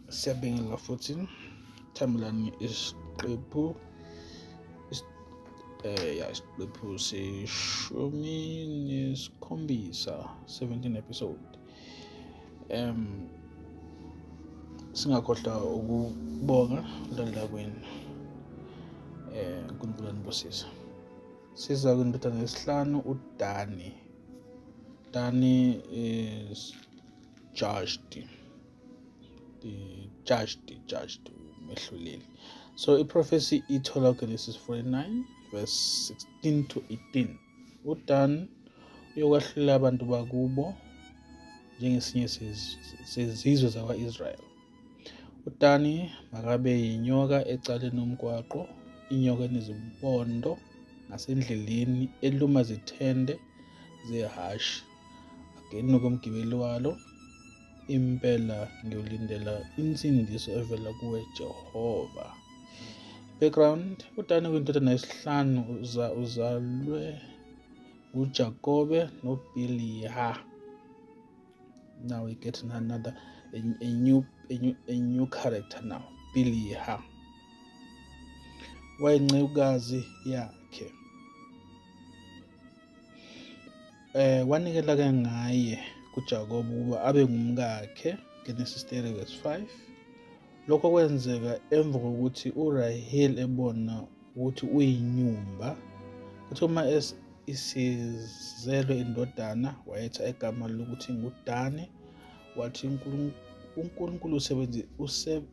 Siyabingelela futhi Thamelani isiqephu isiqephu seshumi nesikhombisa 17 episode. Singakhohlwa ukubonga ulandela kwenu. uNkulunkulu anibusise. Siza kwindodana yesihlanu uDani. Dani is judged umehluleli. So iprofesi ithola kuGenesis 49 verse 16 to 18. uDani uyokwahlulela abantu bakubo njengesinye sezizwe zakwa-Israyeli. uDani makabe yinyoka ecaleni omgwaqo, inyoka enezimpondo ngasendleleni eluma zithende zehashi. Agenuke umgibeli walo. Impela ngiyolindela insindiso evela kuwe Jehova. Background: uDani kuyindodana yesihlanu uzalwe uJakobe noBiliha. Now we get another a new character now. Biliha wayencekukazi yakhe. Wanikela ke ngaye kuJakobe ukuba abe ngumkakhe. Genesis 30 verse 5. Lokho kwenzeka emva kokuthi uRahel ebona ukuthi uyinyumba. Kuthi uma isizelwe indodana wayetha igama lokuthi nguDani. Wathi uNkulunkulu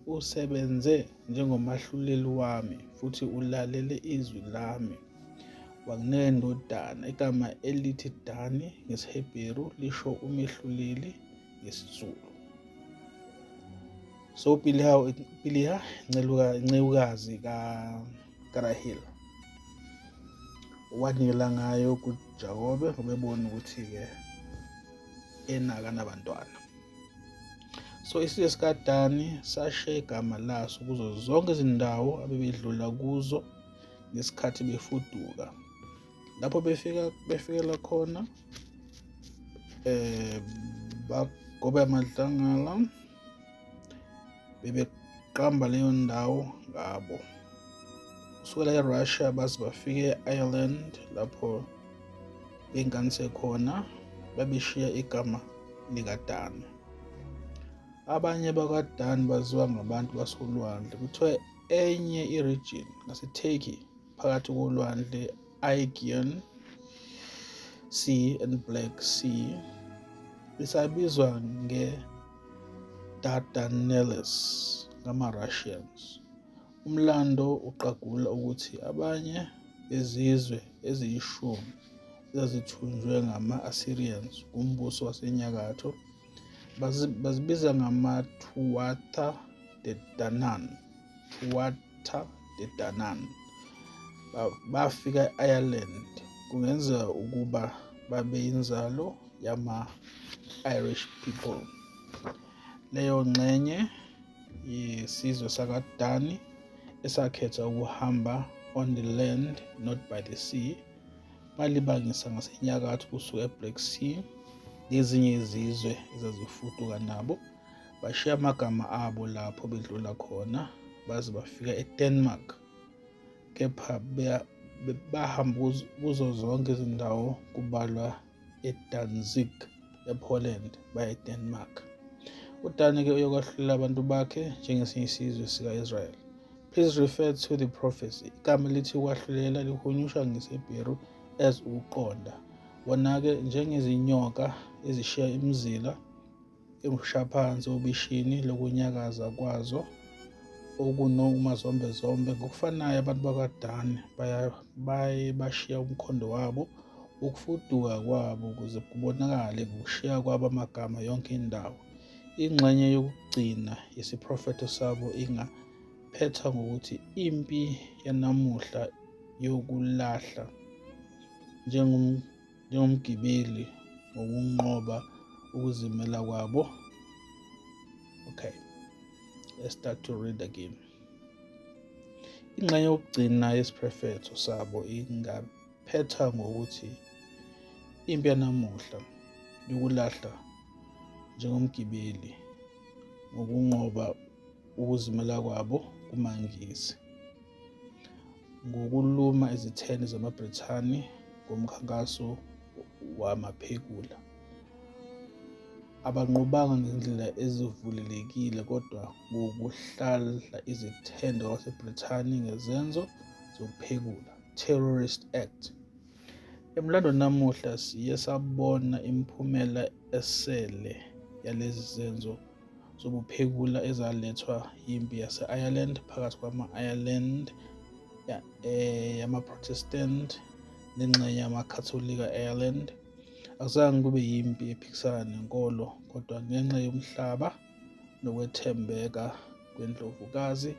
usebenze njengomahluleli wami futhi ulalele izwi lami. Wanginika indodana. Igama elithi Dani ngesiHebheru lisho umehluleli ngesiZulu. So Biliha incekukazi kaRahel, wanikela ngayo kuJakobe ngoba ebona ukuthi-ke enaka nabantwana. So isizwe sikaDani sashiya igama laso kuzo zonke izindawo abebedlula kuzo ngesikhathi befuduka. Lapho befikela khona bagoba amadlangala, bebeqamba leyo ndawo ngabo. Kusukela eRussia baze bafike e-Ireland lapho benganise khona babeshiya igama likaDani. Abanye bakaDani baziwa ngabantu basolwandle. Kuthiwa enye iregion ngaseTurkey phakathi kolwandle Aegean Sea and Black Sea isabizwa ngeDardanelles ngama-Russians. Umlando uqagula ukuthi abanye bezizwe eziyishumi ezazithunjwe ngama-Assyrians kumbuso wasenyakatho bazibiza ngama-Tuatha de Danann. Bafika e-Ireland, kungenzeka ukuba babeyinzalo yama-Irish people. Leyo ngxenye yesizwe sakaDani esakhetha ukuhamba on the land not by the sea balibangisa ngasenyakatho kusuka eBlack Sea. Ezinye izizwe ezazifuduka nabo bashiya amagama abo lapho bedlula khona baze bafika eDenmark. Kepha bahamba kuzo zonke izindawo kubalwa eDanzig ePoland baya eDenmark. uDani-ke uyokwahlulela abantu bakhe njengesinye isizwe sika-Israyeli. Please refer to the prophecy. Igama elithi ukwahlulela lihunyushwa ngesiHebheru as ukuqonda. Wona-ke njengezinyoka ezishiya imizila emshaphansi obishini lokunyakaza kwazo okunomazombezombe. Ngokufanayo abantu bakaDani baye bashiya umkhondo wabo ukufuduka kwabo ukuze kubonakale ngokushiya kwabo amagama yonke indawo. Ingxenye yokugcina yesiprofetho sabo ingaphetha ngokuthi impi yanamuhla yokulahla njengomgibeli ngokunqoba ukuzimela kwabo. Okay, let's start to read again. Ingxenye yokugcina yesiprofetho sabo ingaphetha ngokuthi impi yanamuhla yokulahla njengomgibeli ngokunqoba ukuzimela kwabo kuMangisi ngokuluma izithende zamaBrithani ngomkhankaso wamaphekula. Abanqobanga ngendlela ezivulelekile kodwa ngokuhlahla izithende kwaseBrithani ngezenzo zokuphekula, Terrorist Act. Emlando namuhla siye sabona imiphumela esele yalezi zenzo zobuphekula ezalethwa yimpi yase-Ireland phakathi kwama-Ireland yama-Protestant nengxenye yamakhatholika e-Ireland. Akuzange kube yimpi ephikisana nenkolo, kodwa ngenxa yomhlaba nokwethembeka kweNdlovukazi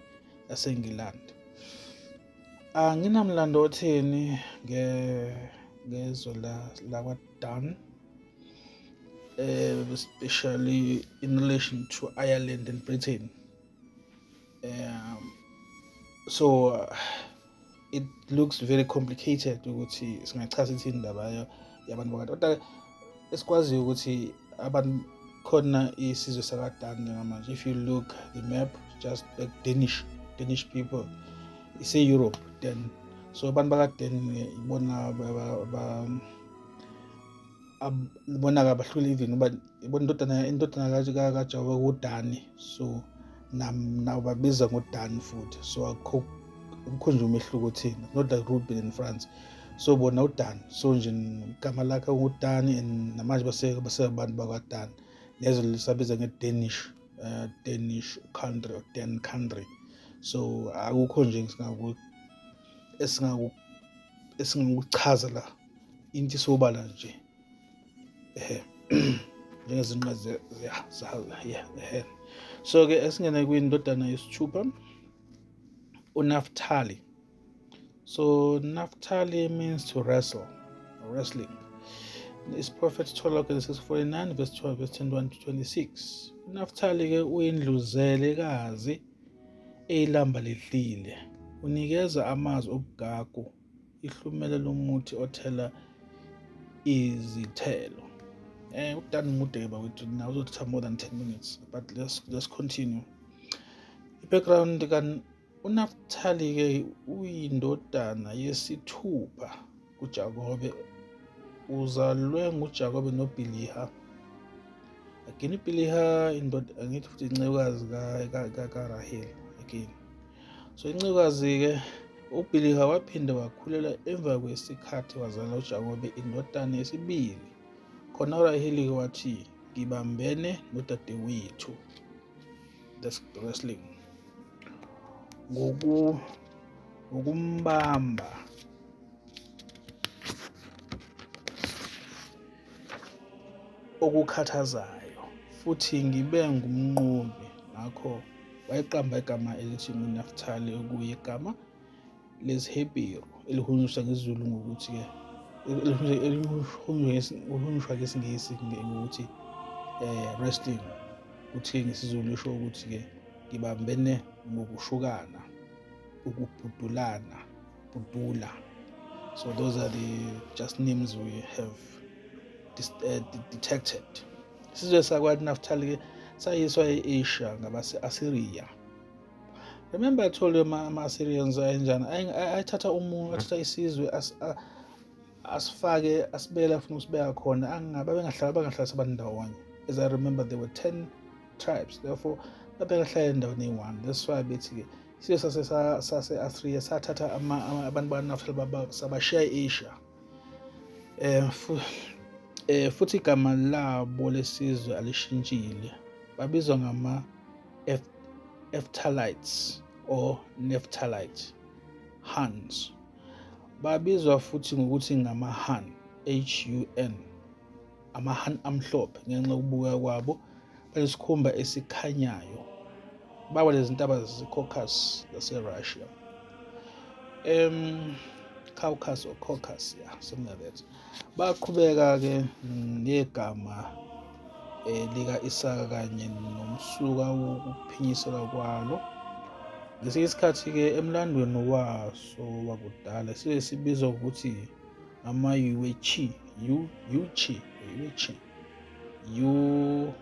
yaseNgilandi. Anginamlando otheni ngezwe lakwaDan, especially in relation to Ireland and Britain. It looks very complicated ukuthi singachaza ithini indaba yabantu bakade. Kodwa esikwaziyo ukuthi abantu khona isizwe sakaDan njengamanje. If you look the map, just like Danish people, ise-Europe then. So abantu bakaDan ibona kabahlule even uba ibona indodana kaJakobe kuDani, so nabo babiza ngoDan futhi. So akho nje umehluko thina, not like Ruben in France. So bona uDan, so nje igama lakhe uDani, and namanje basebantu bakwaDan. Lezo lisabiza ngeDanish country or Dan country. So akukho nje esingakuchaza la, into sobala nje njengezinqa so ke esingene kwindodana yesithupha, uNaftali. So Naftali means to wrestle, wrestling. This prophet told Genesis 49 verse 12 verse 21 to 26. uNaftali ke uyindluzelekazi eyilamba lidlile, unikeza amazwi obugagu, ihlumela lomuthi othela izithelo. Udani mude bawethu, now uzothatha more than 10 minutes, but let's continue. I-background uNaftali ke uyindodana yesithupha kuJakobe. Uzalwe nguJakobe noBiliha. Again uBiliha angithi futhi incekukazi kaRahel again. So incekukazi ke uBiliha waphinde wakhulela emva kwesikhathi wazala uJakobe indodana yesibili. Khona uRaheli wathi ngibambene nodadewethu. That's wrestling. Ngokumbamba okukhathazayo futhi ngibe ngumnqobi. Ngakho wayeqamba igama elithi uNaftali, okuyigama lesiHebheru elihunyushwa ngesiZulu ngokuthi ke elihunyushwa ngesingisi ngokuthi wrestling. Kuthi ngesiZulu isho ukuthi ke ngibambene ngokushukana, ukubhudulana, budula. So those are the just names we have detected. Isizwe sakwaNaftali sayiswa e-Asia ngabase-Assyria. Remember I told you ama-Assyrians ayenjani, athatha isizwe asifake asibekela funa usibeka khona, bangahlala abantu ndawonye. As I remember, there were 10 tribes, therefore babengahlala endaweni eyi-1. That's why bethi ke isizwe sase-Assyria sathatha abantu bakaNaftali sabashiya e-Asia. Futhi igama labo lesizwe alishintshile, babizwa ngama-Naphtalites or Naphtalites, Huns. Babizwa futhi ngokuthi ngama-Hun, HUN, ama-Hun amhlophe ngenxa yokubuka kwabo banesikhumba esikhanyayo. Baba lezintaba zase-Caucasus zaseRussia. Caucasus or Caucasus, yeah, something like that. Baqhubeka ke negama lika-Isaka kanye nomsuka wokuphinyisela kwalo. Ngesinye isikhathi ke emlandweni waso wakudala sibe sibizwa ukuthi ama-Yuechi, Yuechi, Yuechi, Yue,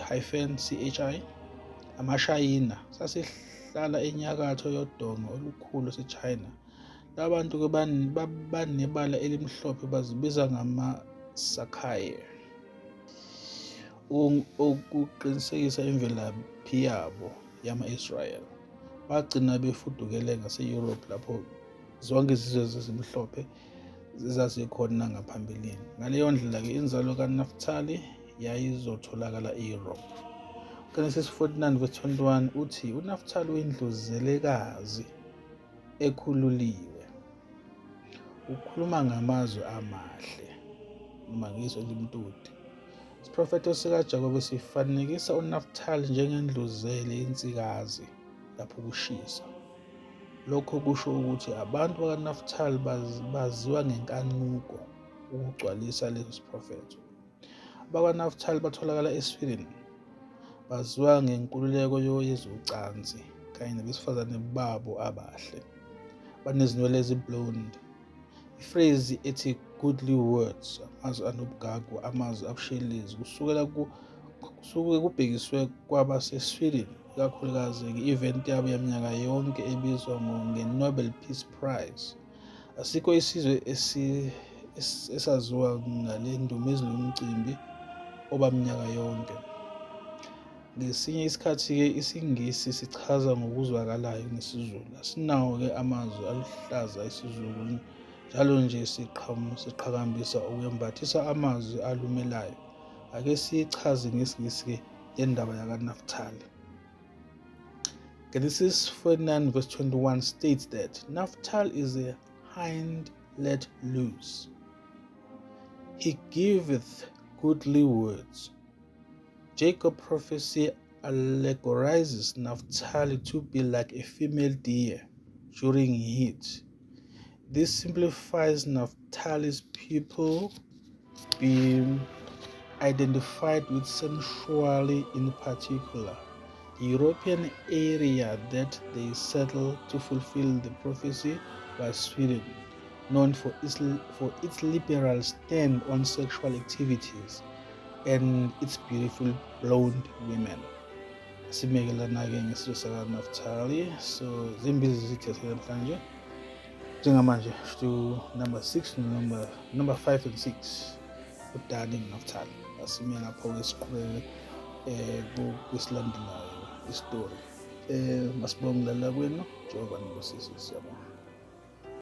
hyphen CHI. AmaShayina sasihlala enyakatho yodonga olukhulu seChina. Labantu-ke banebala elimhlophe bazibiza ngama-Sakai, ukuqinisekisa imvelaphi yabo yama-Israel. Bagcina befudukele ngaseYurophu lapho zonke izizwe ezimhlophe zazikhona ngaphambilini. Ngaleyo ndlela-ke inzalo kaNafthali yayizotholakala eYurophu. UGenesis 49:21 uthi uNafthali uyindlozelekazi ekhululiwe, ukhuluma ngamazwi amahle, noma ngiso elimtoti. Isiprofetho sikaJakobe sifanekisa uNafthali njengendluzela yensikazi lapho kushisa. Lokho kusho ukuthi abantu bakaNafthali baziwa ngenkanuko ukugcwalisa leso siprofetho. AbakwaNafthali batholakala eSweden, baziwa ngenkululeko yezocansi kanye nabesifazane babo abahle, banezinwele eziblonde. Ifrezi ethi goodly words, amazwi anobugagu, amazwi abushelezi, kusuke kubhekiswe kwabaseSweden, ikakhulukazi nge-event yabo yaminyaka yonke ebizwa nge-Nobel Peace Prize. Asikho isizwe esaziwa ngale ndumezulu yomcimbi obaminyaka yonke. Ngesinye isikhathi-ke isiNgisi sichaza ngokuzwakalayo nesiZulu. Asinawo-ke amazwi aluhlaza esiZulu, njalo nje siqhakambisa ukwembathisa amazwi alumelayo. Ake siyichaze ngesiNgisi-ke le ndaba yakaNafthali. Genesis 49:21 states that Naphtali is a hind let loose. He giveth goodly words. Jacob prophecy allegorizes Naphtali to be like a female deer during heat. This simplifies Naphtali's people being identified with sensuality, in particular the European area that they settled to fulfill the prophecy was Sweden, known for its liberal stand on sexual activities and its beautiful blonde women. Simekelana-ke ngesizwe sakaNafthali. So zimbili zithethe namhlanje. Njengamanje to number 6 number 5 and 6 uDani noNafthali. Asime lapho-ke siqhubeke kwesilandelayo istory. Masibonge ukulalela kwenu. Jehova nibusise, siyabonga.